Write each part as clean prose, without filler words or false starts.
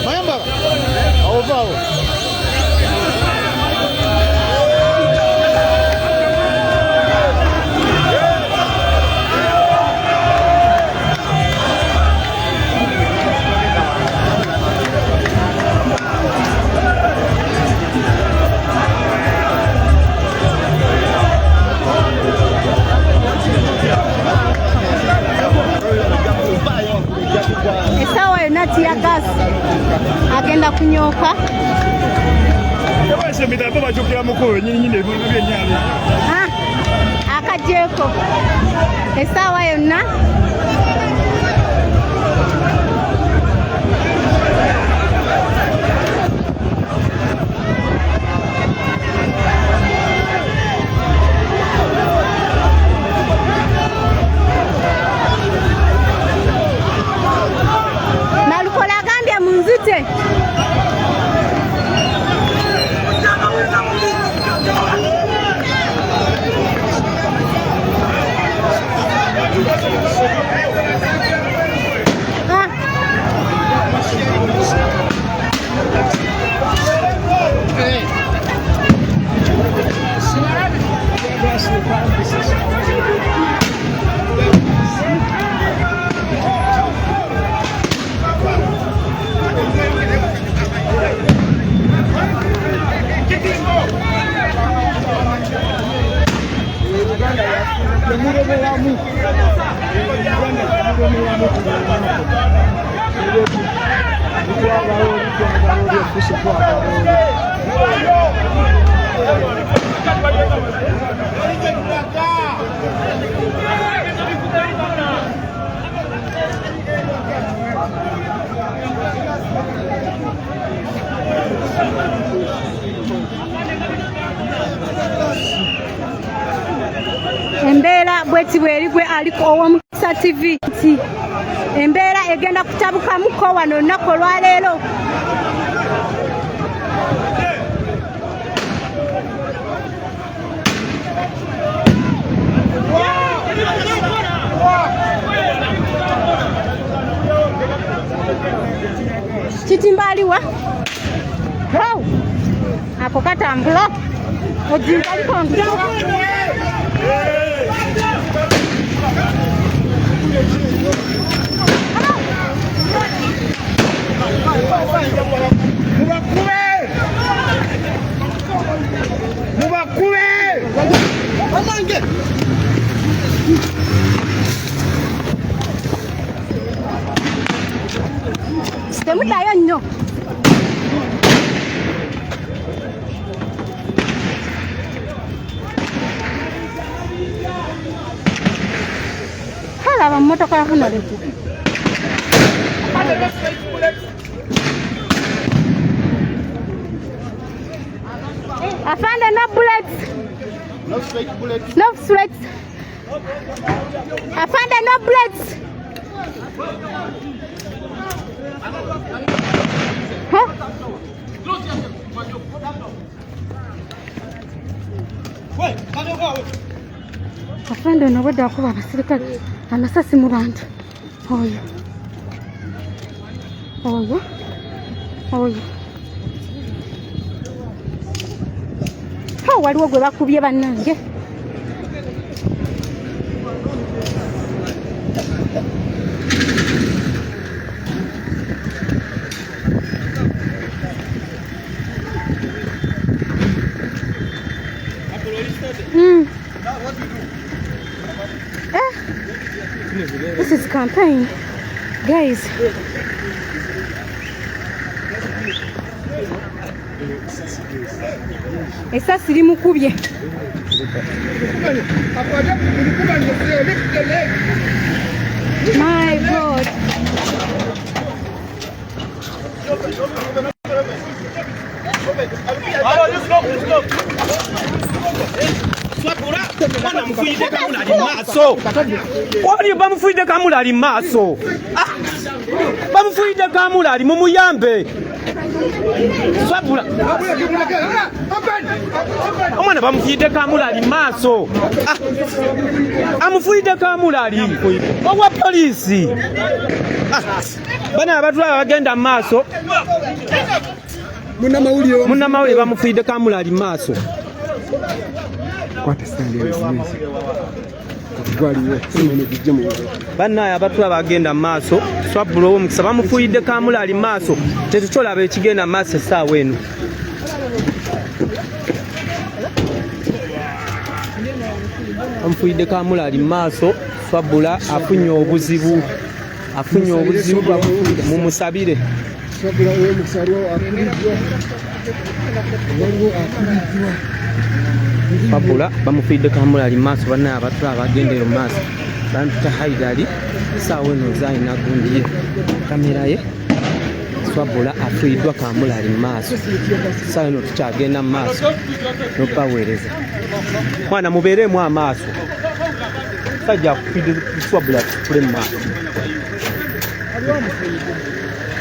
Mayambara. Ovao. Esawa yona Tiyagasi agenda kunyooka. Akajeeko esawa yonna Nalukoola agambye munzite. Embeera bweti bweri gwe aliko ow'Omukisa TV nti embeera egenda kutabukamuko wano olunaku olwaleero. Kitimba aliwa? Ako katambula ojinga aliko nkuwa. Temudayo nnyo. Kalaba mmotoka yafuna letu. Afande, no bullets. No straight bullets. No straight. Afande, no bullets. Huh? Afande, no weda kuba abasirikale amasasi mu bantu. Oyo. Waliwo gwe bakubye bannange. This is campaign, guys. Esasi limukubye. My God. Bamufuide kamula ali maso. Bamufuide kamula ali mumuyambe. Swabula. Omwana bamufuyidde kamula ali maaso. Amufuyidde kamula ali. Owa poliisi. Bana abatwala bagenda maaso. Munnamawulire bamufuyidde kamula ali maaso. Bana abatwala bagenda maaso. Swabula omukisa bamufuyidde kamula ali maaso. Tetukyolaba ekigenda maaso essaawa eno. Bamufuyidde kamula ali maaso. Swabula afunye obuzibu. Mumusabire. Swabula bamufuyidde kamula ali maaso. Bana abatwala bagendera maaso. Bantuta haidali essaawa eno zayina gundi ye kamera ye. Swabula afuyiddwa kamula ali maaso. Essaawa eno tukyagenda mu maaso n'okubaweereza. Mwana mubeeremu amaaso. Sajja akufuyidde Swabula tukule mu maaso.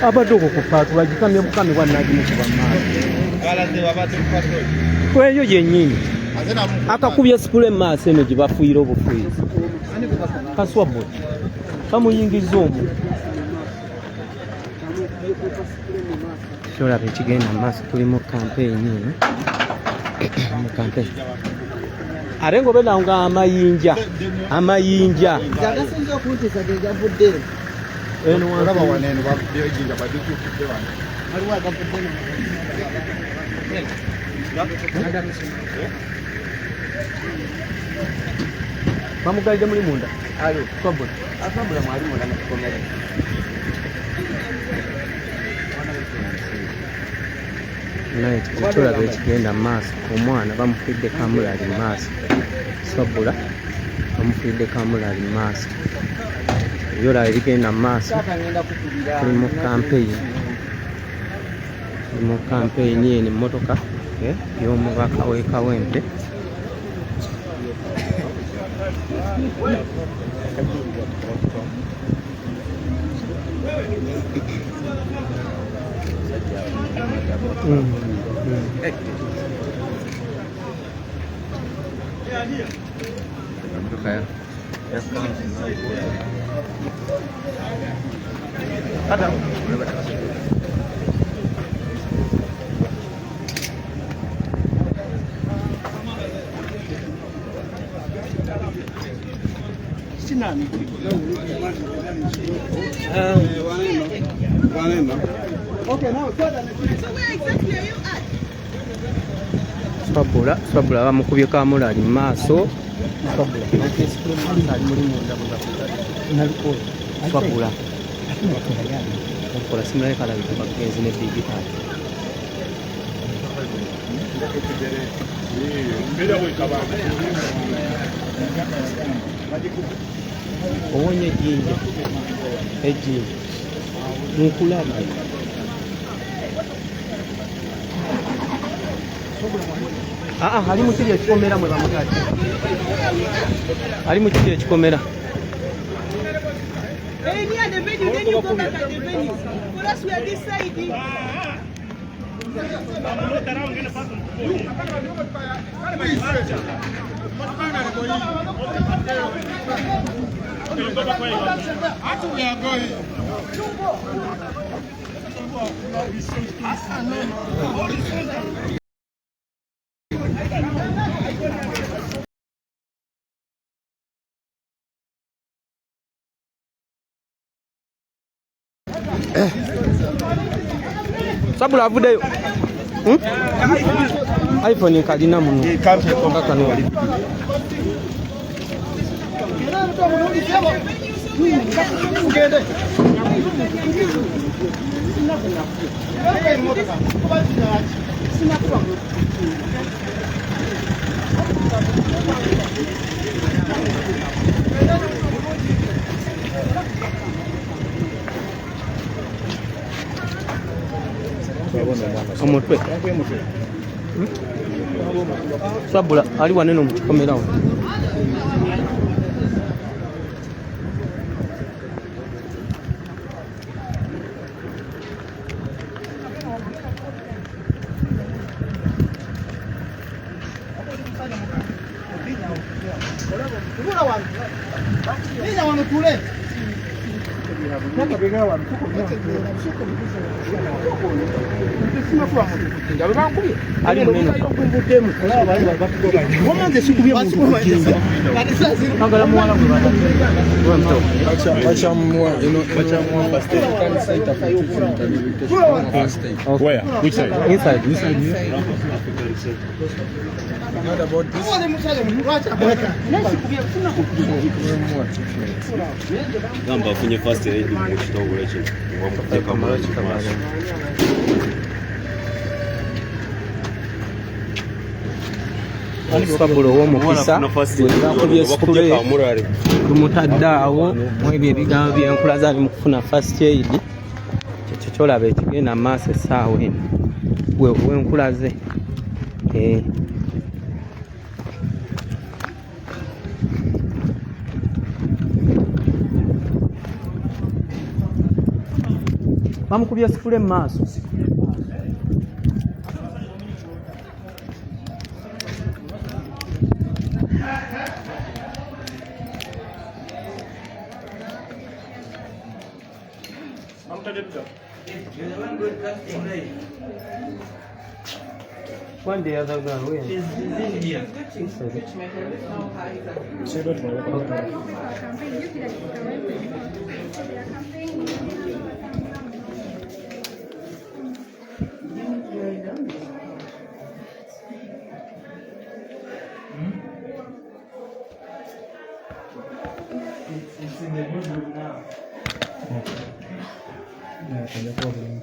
Abadde okwo kupaatu bagikamye bukame bwannagimukuba mu maaso. Eyo yennyini akakubye sipule mu maaso eno gye bafuuyira obufuyizi. Kaswabula bamuyingiza omwo. Kyolaba ekigenda mu maaso tuli mu kampeyini eno. Mu kampeyini ate ng'obeera nga amayinja agasinza okuntisa ge gavudde eno Olaba wano eno bavuddeyo ejjinja badikukidde wano. waliwo agavudde bamugalidde muli munda. Swabula mwali munda nakikomera naye kyolaba ekigenda mu maaso. Omwana bamufuyidde kamula ali mu maaso. Swabula bamufuyidde kamula ali mu maaso. Byolaba ebigenda mu maaso. Tuli mu kampeyini eno emmotoka y'omubaka w'e Kawempe. Swabula bamukubye kamula ali mu maaso. Swabula okola simulaye kalabika bagenzi ne digitali. Owonye ejjinja mukulaba. Ali mu kiri ekikomera mwe bamutadde. Ali mu kiri ekikomera. Swabula avuddeyo. iPhone kalina muno. Kano wali. Omutwe. Swabula ali wanene mu kikomerawo. Where? Which side? Inside. Not about this. Gamba afunye first aid mu kitongole kino wamuteeka mu maaso. Swabula ow'omukisa bakubye spray tumutadde awo mu ebyo ebigambo by'enkula zaali mu kufuna first aid. Ekyo kyolaba ekigenda maaso essaawa eno wenkula ze. Bamukubye sifule mu maaso. One day other girl, where? She's in here. It's in the good room now. Yeah, no problem.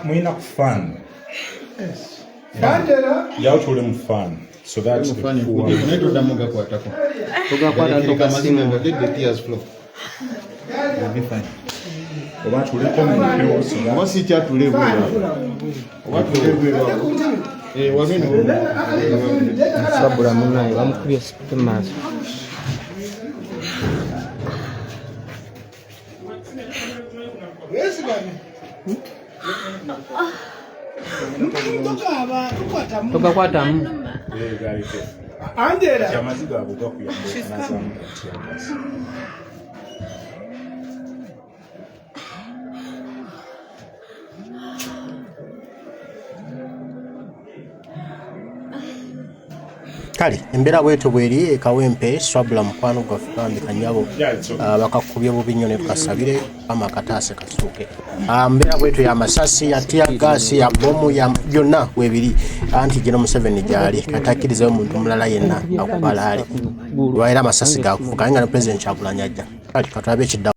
Mwina kufan. Yao tule mfan. So that's the Get the tears flow. We'll be fine. Once it to live Swabula munaye bamukubye sifule mu maaso. Tokakwatamu. Kale embeera bwetu bweri Kawempe swabula mukwano gwaffe bambi kanyabo bakakubye bubi nnyo ne tukasabire amakataase kasuuke. Mbeera bwetu ya Amasasi ya Tiyagasi ya bomu ya byonna webiri anti gino Museveni gyali katakkirizeyo omuntu mulala yenna akubala ali lwaira Amasasi gakuvuga nga ne President Kyagulanyi ajja. Kale katulabe ekiddawo.